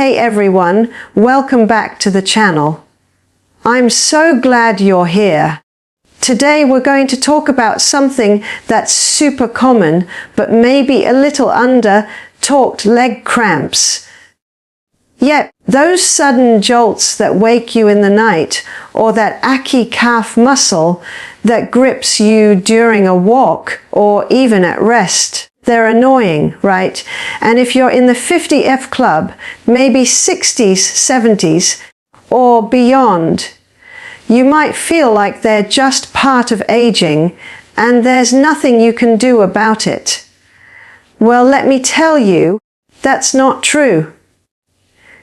Hey everyone, welcome back to the channel. I'm so glad you're here. Today we're going to talk about something that's super common, but maybe a little under-talked: leg cramps. Yet, those sudden jolts that wake you in the night, or that achy calf muscle that grips you during a walk or even at rest, they're annoying, right? And if you're in the 50F club, maybe 60s, 70s, or beyond, you might feel like they're just part of aging and there's nothing you can do about it. Well, let me tell you, that's not true.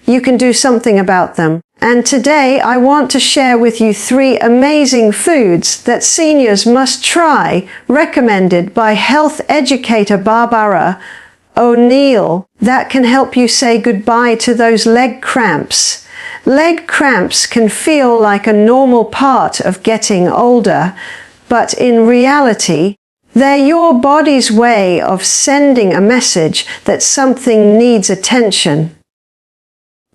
You can do something about them. And today I want to share with you 3 amazing foods that seniors must try, recommended by health educator Barbara O'Neill, that can help you say goodbye to those leg cramps. Leg cramps can feel like a normal part of getting older, but in reality, they're your body's way of sending a message that something needs attention.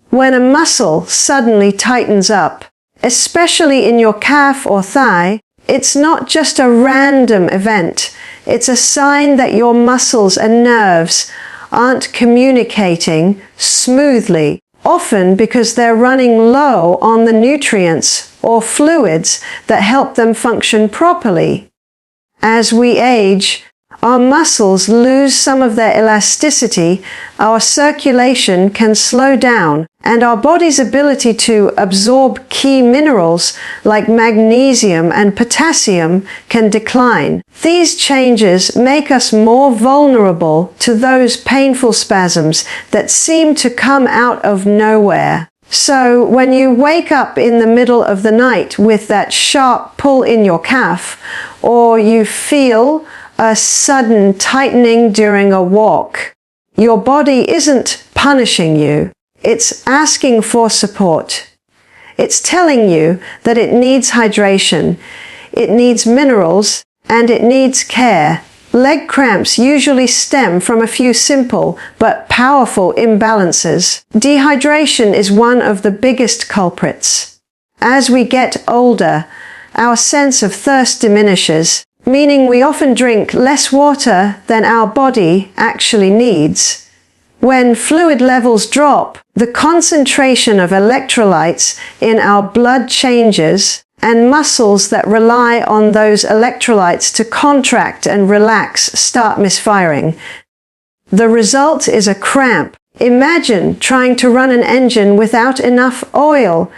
When a muscle suddenly tightens up, especially in your calf or thigh, it's not just a random event. It's a sign that your muscles and nerves aren't communicating smoothly, often because they're running low on the nutrients or fluids that help them function properly. As we age, our muscles lose some of their elasticity, our circulation can slow down, and our body's ability to absorb key minerals like magnesium and potassium can decline. These changes make us more vulnerable to those painful spasms that seem to come out of nowhere. So when you wake up in the middle of the night with that sharp pull in your calf, or you feel a sudden tightening during a walk, your body isn't punishing you. It's asking for support. It's telling you that it needs hydration, it needs minerals, and it needs care. Leg cramps usually stem from a few simple but powerful imbalances. Dehydration is one of the biggest culprits. As we get older, our sense of thirst diminishes, meaning we often drink less water than our body actually needs. When fluid levels drop, the concentration of electrolytes in our blood changes, and muscles that rely on those electrolytes to contract and relax start misfiring. The result is a cramp. Imagine trying to run an engine without enough oil.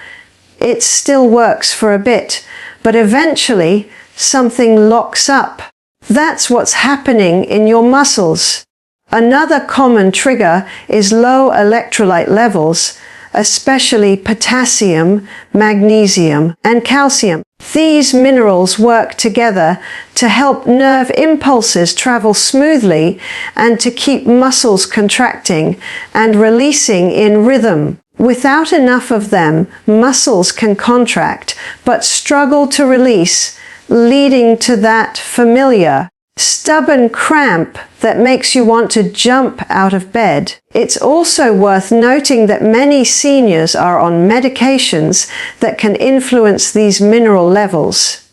It still works for a bit, but eventually something locks up. That's what's happening in your muscles. Another common trigger is low electrolyte levels, especially potassium, magnesium, and calcium. These minerals work together to help nerve impulses travel smoothly and to keep muscles contracting and releasing in rhythm. Without enough of them, muscles can contract but struggle to release, leading to that familiar stubborn cramp that makes you want to jump out of bed. It's also worth noting that many seniors are on medications that can influence these mineral levels.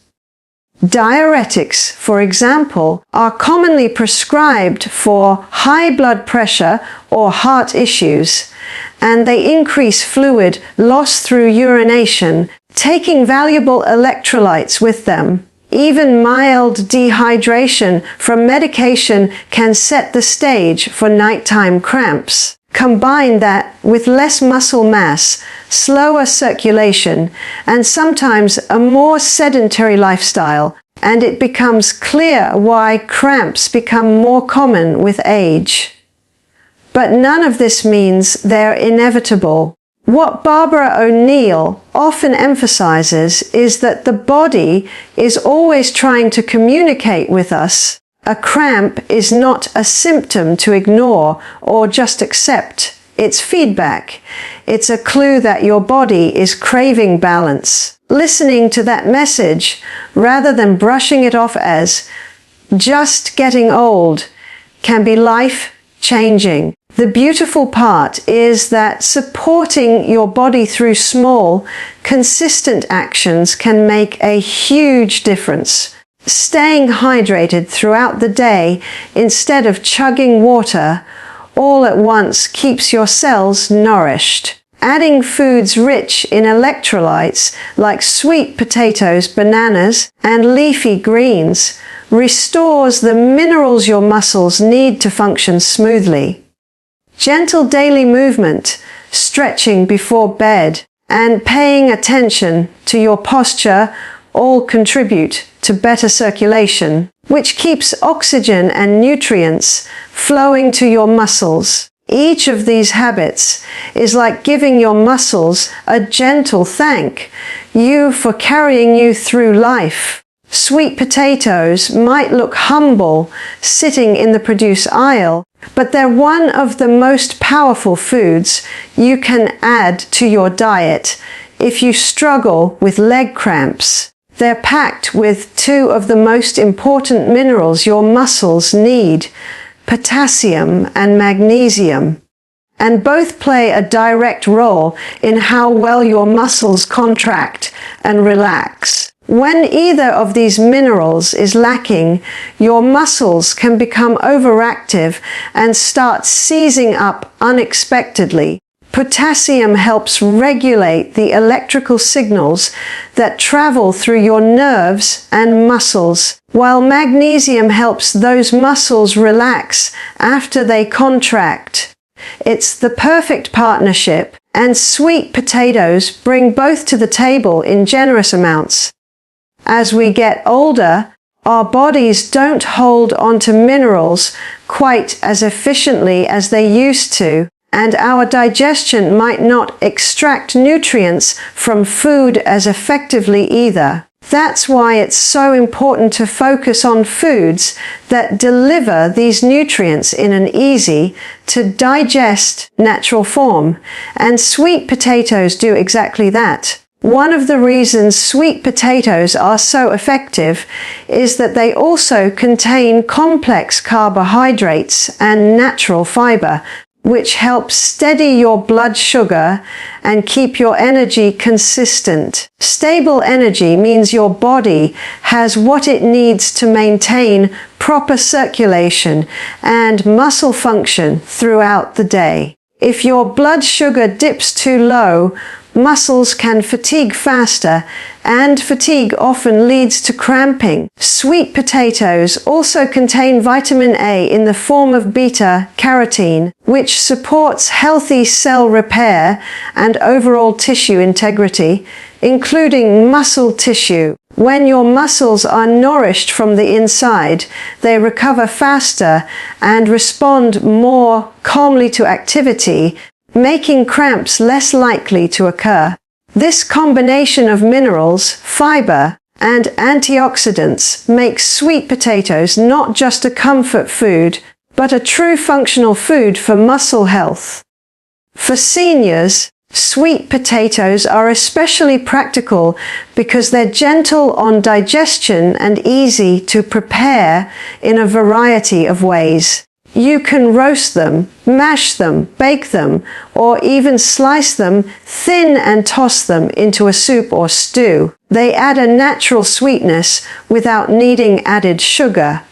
Diuretics, for example, are commonly prescribed for high blood pressure or heart issues, and they increase fluid loss through urination, taking valuable electrolytes with them. Even mild dehydration from medication can set the stage for nighttime cramps. Combine that with less muscle mass, slower circulation, and sometimes a more sedentary lifestyle, and it becomes clear why cramps become more common with age. But none of this means they're inevitable. What Barbara O'Neill often emphasizes is that the body is always trying to communicate with us. A cramp is not a symptom to ignore or just accept. It's feedback. It's a clue that your body is craving balance. Listening to that message, rather than brushing it off as just getting old, can be life-changing. The beautiful part is that supporting your body through small, consistent actions can make a huge difference. Staying hydrated throughout the day instead of chugging water all at once keeps your cells nourished. Adding foods rich in electrolytes like sweet potatoes, bananas, and leafy greens restores the minerals your muscles need to function smoothly. Gentle daily movement, stretching before bed, and paying attention to your posture all contribute to better circulation, which keeps oxygen and nutrients flowing to your muscles. Each of these habits is like giving your muscles a gentle thank you for carrying you through life. Sweet potatoes might look humble sitting in the produce aisle, but they're one of the most powerful foods you can add to your diet if you struggle with leg cramps. They're packed with two of the most important minerals your muscles need, potassium and magnesium, and both play a direct role in how well your muscles contract and relax. When either of these minerals is lacking, your muscles can become overactive and start seizing up unexpectedly. Potassium helps regulate the electrical signals that travel through your nerves and muscles, while magnesium helps those muscles relax after they contract. It's the perfect partnership, and sweet potatoes bring both to the table in generous amounts. As we get older, our bodies don't hold onto minerals quite as efficiently as they used to, and our digestion might not extract nutrients from food as effectively either. That's why it's so important to focus on foods that deliver these nutrients in an easy to digest natural form, and sweet potatoes do exactly that. One of the reasons sweet potatoes are so effective is that they also contain complex carbohydrates and natural fiber, which helps steady your blood sugar and keep your energy consistent. Stable energy means your body has what it needs to maintain proper circulation and muscle function throughout the day. If your blood sugar dips too low, muscles can fatigue faster, and fatigue often leads to cramping. Sweet potatoes also contain vitamin A in the form of beta-carotene, which supports healthy cell repair and overall tissue integrity, including muscle tissue. When your muscles are nourished from the inside, they recover faster and respond more calmly to activity, making cramps less likely to occur. This combination of minerals, fiber, and antioxidants makes sweet potatoes not just a comfort food, but a true functional food for muscle health. For seniors, sweet potatoes are especially practical because they're gentle on digestion and easy to prepare in a variety of ways. You can roast them, mash them, bake them, or even slice them thin and toss them into a soup or stew. They add a natural sweetness without needing added sugar.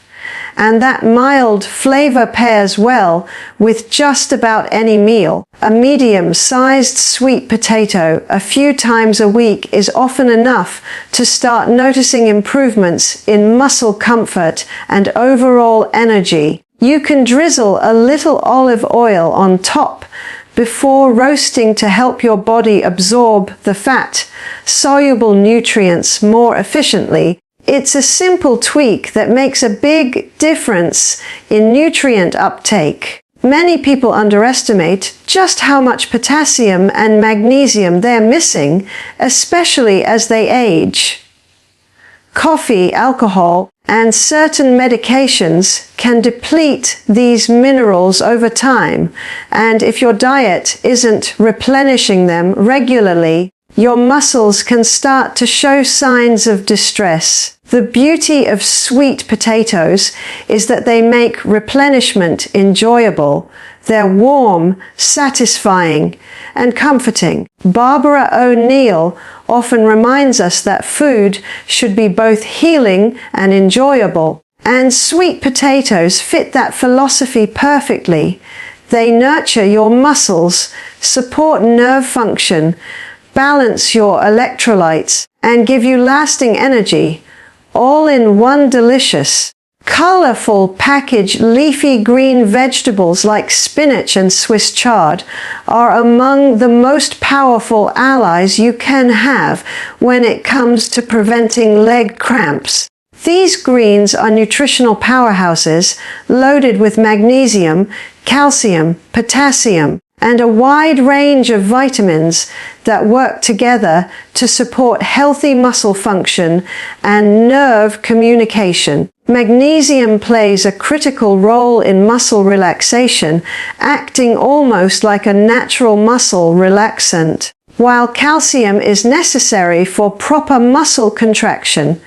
And that mild flavor pairs well with just about any meal. A medium-sized sweet potato a few times a week is often enough to start noticing improvements in muscle comfort and overall energy. You can drizzle a little olive oil on top before roasting to help your body absorb the fat-soluble nutrients more efficiently. It's a simple tweak that makes a big difference in nutrient uptake. Many people underestimate just how much potassium and magnesium they're missing, especially as they age. Coffee, alcohol, and certain medications can deplete these minerals over time, and if your diet isn't replenishing them regularly, your muscles can start to show signs of distress. The beauty of sweet potatoes is that they make replenishment enjoyable. They're warm, satisfying, and comforting. Barbara O'Neill often reminds us that food should be both healing and enjoyable. And sweet potatoes fit that philosophy perfectly. They nurture your muscles, support nerve function, balance your electrolytes, and give you lasting energy, all in one delicious, colorful package. Leafy green vegetables like spinach and Swiss chard are among the most powerful allies you can have when it comes to preventing leg cramps. These greens are nutritional powerhouses loaded with magnesium, calcium, potassium, and a wide range of vitamins that work together to support healthy muscle function and nerve communication. Magnesium plays a critical role in muscle relaxation, acting almost like a natural muscle relaxant, while calcium is necessary for proper muscle contraction.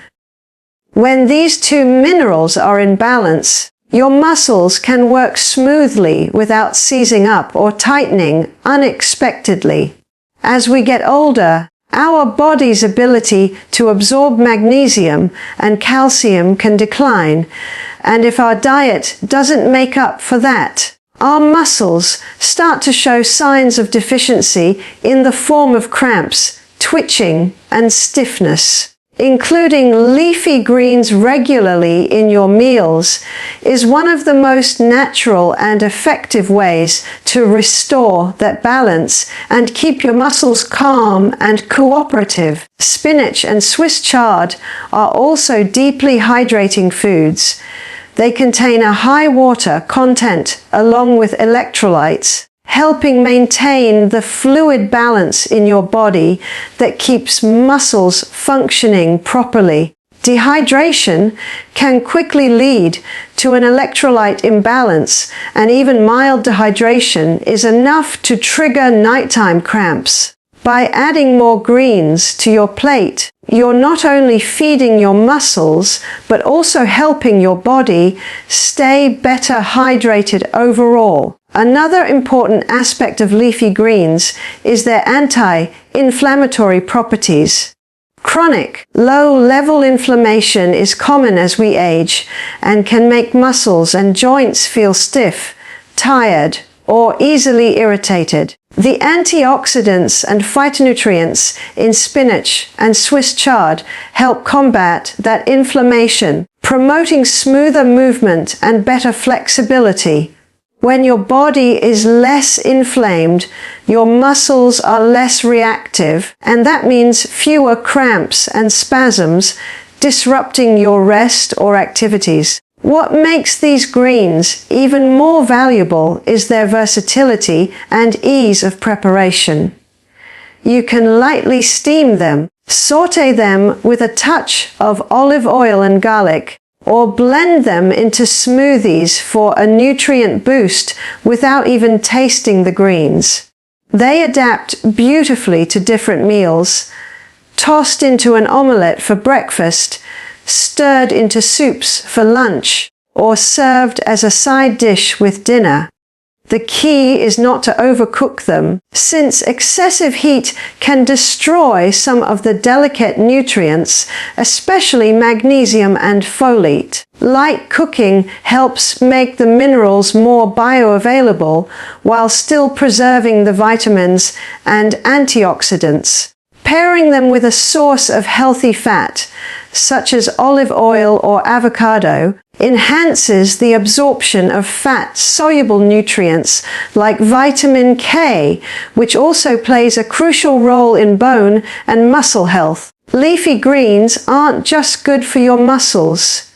When these two minerals are in balance, your muscles can work smoothly without seizing up or tightening unexpectedly. As we get older, our body's ability to absorb magnesium and calcium can decline, and if our diet doesn't make up for that, our muscles start to show signs of deficiency in the form of cramps, twitching, and stiffness. Including leafy greens regularly in your meals is one of the most natural and effective ways to restore that balance and keep your muscles calm and cooperative. Spinach and Swiss chard are also deeply hydrating foods. They contain a high water content along with electrolytes, helping maintain the fluid balance in your body that keeps muscles functioning properly. Dehydration can quickly lead to an electrolyte imbalance, and even mild dehydration is enough to trigger nighttime cramps. By adding more greens to your plate, you're not only feeding your muscles, but also helping your body stay better hydrated overall. Another important aspect of leafy greens is their anti-inflammatory properties. Chronic, low-level inflammation is common as we age and can make muscles and joints feel stiff, tired, or easily irritated. The antioxidants and phytonutrients in spinach and Swiss chard help combat that inflammation, promoting smoother movement and better flexibility. When your body is less inflamed, your muscles are less reactive, and that means fewer cramps and spasms disrupting your rest or activities. What makes these greens even more valuable is their versatility and ease of preparation. You can lightly steam them, saute them with a touch of olive oil and garlic, or blend them into smoothies for a nutrient boost without even tasting the greens. They adapt beautifully to different meals, tossed into an omelette for breakfast, stirred into soups for lunch, or served as a side dish with dinner. The key is not to overcook them, since excessive heat can destroy some of the delicate nutrients, especially magnesium and folate. Light cooking helps make the minerals more bioavailable while still preserving the vitamins and antioxidants. Pairing them with a source of healthy fat, such as olive oil or avocado, enhances the absorption of fat-soluble nutrients like vitamin K, which also plays a crucial role in bone and muscle health. Leafy greens aren't just good for your muscles.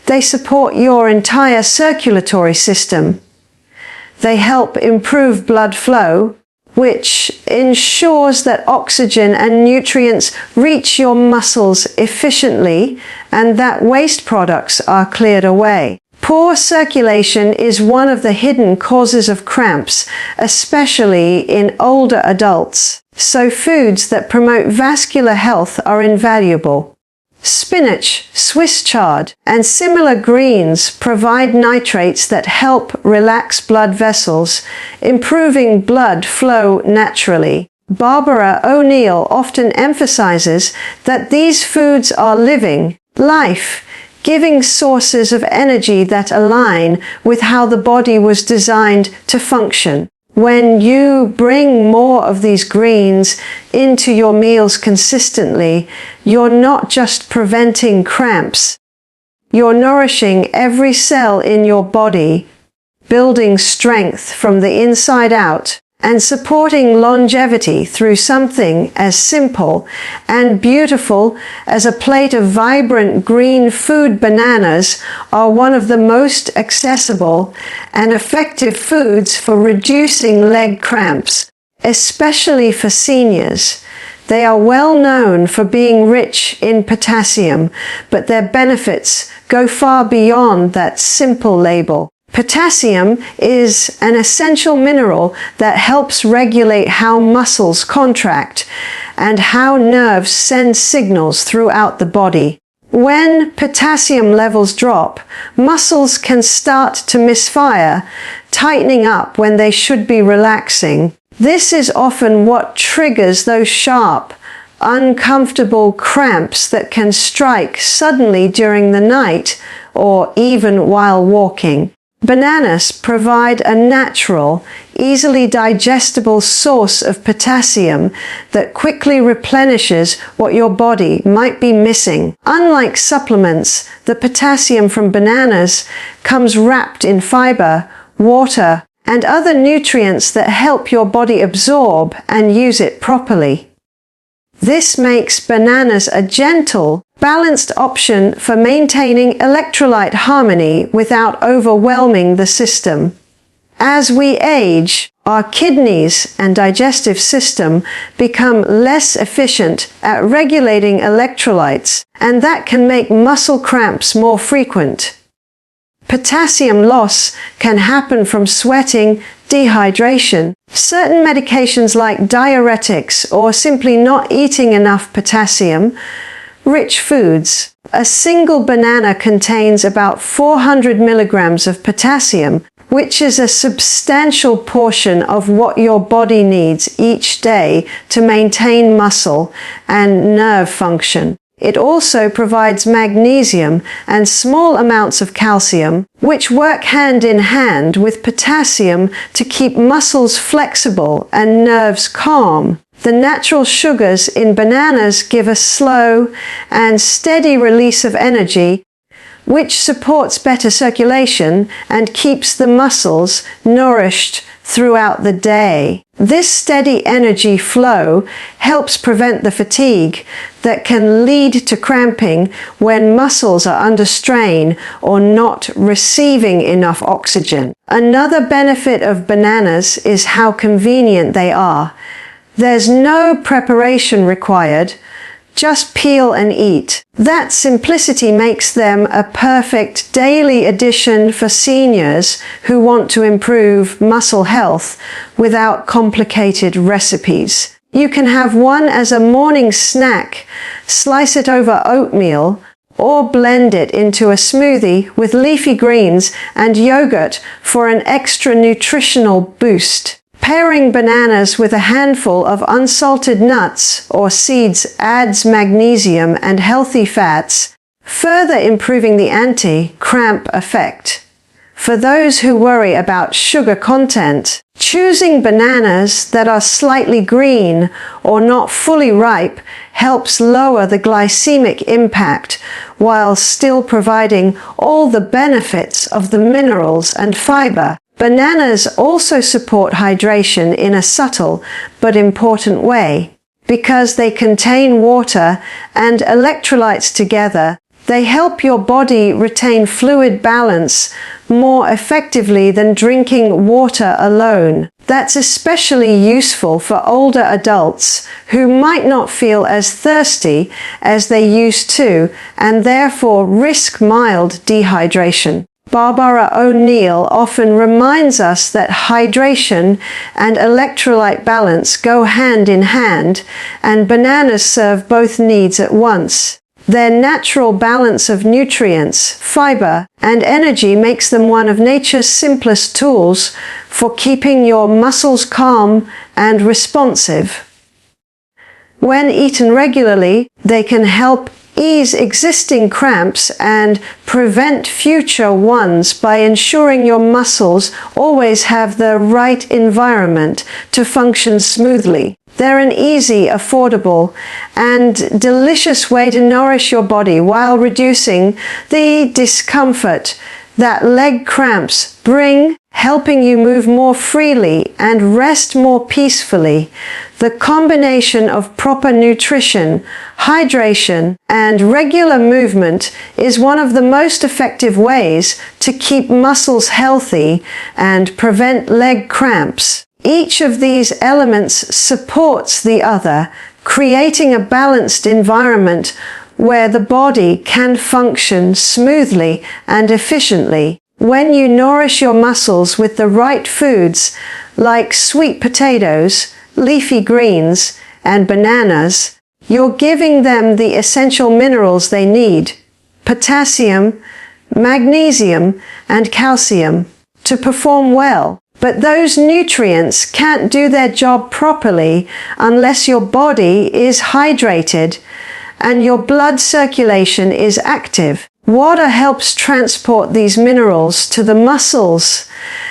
They support your entire circulatory system. They help improve blood flow, which ensures that oxygen and nutrients reach your muscles efficiently and that waste products are cleared away. Poor circulation is one of the hidden causes of cramps, especially in older adults, so foods that promote vascular health are invaluable. Spinach, Swiss chard, and similar greens provide nitrates that help relax blood vessels, improving blood flow naturally. Barbara O'Neill often emphasizes that these foods are living, life-giving sources of energy that align with how the body was designed to function. When you bring more of these greens into your meals consistently, you're not just preventing cramps, you're nourishing every cell in your body, building strength from the inside out, and supporting longevity through something as simple and beautiful as a plate of vibrant green food. Bananas are one of the most accessible and effective foods for reducing leg cramps, especially for seniors. They are well known for being rich in potassium, but their benefits go far beyond that simple label. Potassium is an essential mineral that helps regulate how muscles contract and how nerves send signals throughout the body. When potassium levels drop, muscles can start to misfire, tightening up when they should be relaxing. This is often what triggers those sharp, uncomfortable cramps that can strike suddenly during the night or even while walking. Bananas provide a natural, easily digestible source of potassium that quickly replenishes what your body might be missing. Unlike supplements, the potassium from bananas comes wrapped in fiber, water, and other nutrients that help your body absorb and use it properly. This makes bananas a gentle, balanced option for maintaining electrolyte harmony without overwhelming the system. As we age, our kidneys and digestive system become less efficient at regulating electrolytes, and that can make muscle cramps more frequent. Potassium loss can happen from sweating, dehydration, certain medications like diuretics, or simply not eating enough potassium. Rich foods. A single banana contains about 400 milligrams of potassium, which is a substantial portion of what your body needs each day to maintain muscle and nerve function. It also provides magnesium and small amounts of calcium, which work hand in hand with potassium to keep muscles flexible and nerves calm. The natural sugars in bananas give a slow and steady release of energy, which supports better circulation and keeps the muscles nourished throughout the day. This steady energy flow helps prevent the fatigue that can lead to cramping when muscles are under strain or not receiving enough oxygen. Another benefit of bananas is how convenient they are. There's no preparation required, just peel and eat. That simplicity makes them a perfect daily addition for seniors who want to improve muscle health without complicated recipes. You can have one as a morning snack, slice it over oatmeal, or blend it into a smoothie with leafy greens and yogurt for an extra nutritional boost. Pairing bananas with a handful of unsalted nuts or seeds adds magnesium and healthy fats, further improving the anti-cramp effect. For those who worry about sugar content, choosing bananas that are slightly green or not fully ripe helps lower the glycemic impact while still providing all the benefits of the minerals and fiber. Bananas also support hydration in a subtle but important way. Because they contain water and electrolytes together, they help your body retain fluid balance more effectively than drinking water alone. That's especially useful for older adults who might not feel as thirsty as they used to and therefore risk mild dehydration. Barbara O'Neill often reminds us that hydration and electrolyte balance go hand in hand, and bananas serve both needs at once. Their natural balance of nutrients, fiber, and energy makes them one of nature's simplest tools for keeping your muscles calm and responsive. When eaten regularly, they can help ease existing cramps and prevent future ones by ensuring your muscles always have the right environment to function smoothly. They're an easy, affordable, and delicious way to nourish your body while reducing the discomfort that leg cramps bring, helping you move more freely and rest more peacefully. The combination of proper nutrition, hydration, and regular movement is one of the most effective ways to keep muscles healthy and prevent leg cramps. Each of these elements supports the other, creating a balanced environment where the body can function smoothly and efficiently. When you nourish your muscles with the right foods like sweet potatoes, leafy greens, and bananas, you're giving them the essential minerals they need: potassium, magnesium, and calcium to perform well. But those nutrients can't do their job properly unless your body is hydrated and your blood circulation is active. Water helps transport these minerals to the muscles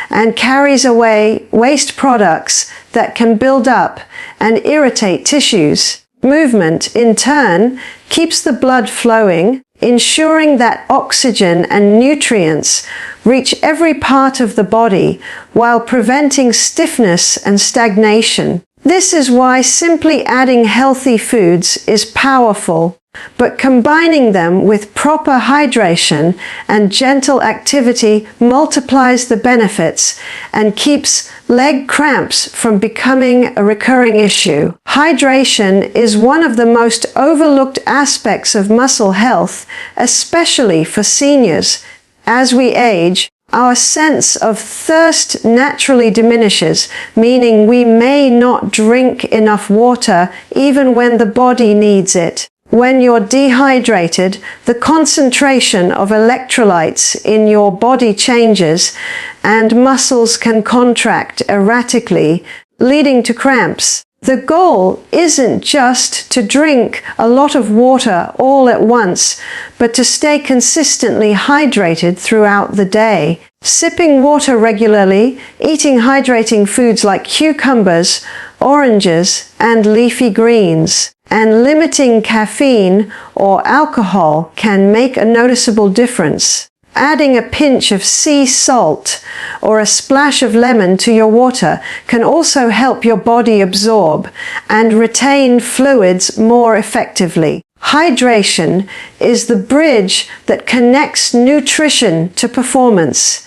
and carries away waste products that can build up and irritate tissues. Movement, in turn, keeps the blood flowing, ensuring that oxygen and nutrients reach every part of the body while preventing stiffness and stagnation. This is why simply adding healthy foods is powerful, but combining them with proper hydration and gentle activity multiplies the benefits and keeps leg cramps from becoming a recurring issue. Hydration is one of the most overlooked aspects of muscle health, especially for seniors. As we age, our sense of thirst naturally diminishes, meaning we may not drink enough water even when the body needs it. When you're dehydrated, the concentration of electrolytes in your body changes and muscles can contract erratically, leading to cramps. The goal isn't just to drink a lot of water all at once, but to stay consistently hydrated throughout the day. Sipping water regularly, eating hydrating foods like cucumbers, oranges, and leafy greens, and limiting caffeine or alcohol can make a noticeable difference. Adding a pinch of sea salt or a splash of lemon to your water can also help your body absorb and retain fluids more effectively. Hydration is the bridge that connects nutrition to performance.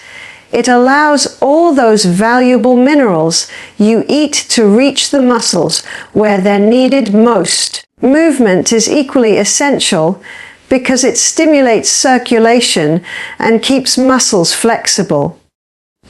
It allows all those valuable minerals you eat to reach the muscles where they're needed most. Movement is equally essential because it stimulates circulation and keeps muscles flexible.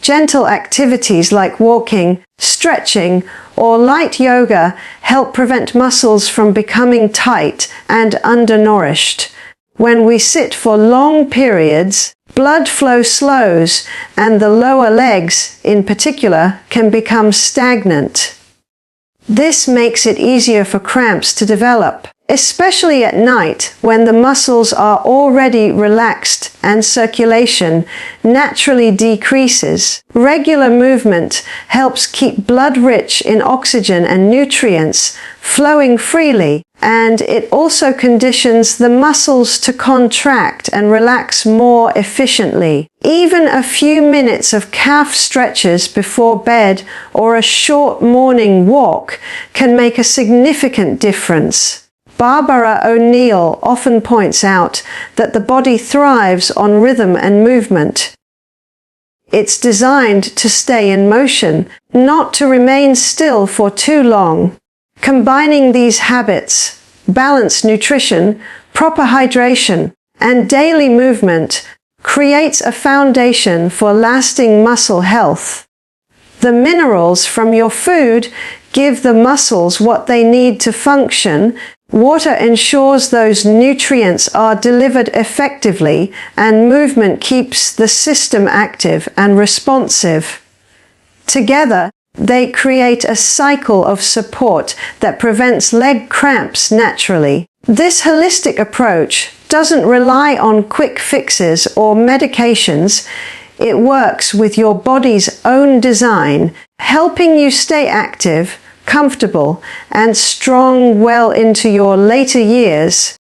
Gentle activities like walking, stretching, or light yoga help prevent muscles from becoming tight and undernourished. When we sit for long periods, blood flow slows and the lower legs, in particular, can become stagnant. This makes it easier for cramps to develop, especially at night when the muscles are already relaxed and circulation naturally decreases. Regular movement helps keep blood rich in oxygen and nutrients flowing freely, and it also conditions the muscles to contract and relax more efficiently. Even a few minutes of calf stretches before bed or a short morning walk can make a significant difference. Barbara O'Neill often points out that the body thrives on rhythm and movement. It's designed to stay in motion, not to remain still for too long. Combining these habits, balanced nutrition, proper hydration, and daily movement creates a foundation for lasting muscle health. The minerals from your food give the muscles what they need to function, Water ensures those nutrients are delivered effectively, and movement keeps the system active and responsive. Together, they create a cycle of support that prevents leg cramps naturally. This holistic approach doesn't rely on quick fixes or medications. It works with your body's own design, helping you stay active, comfortable, and strong well into your later years.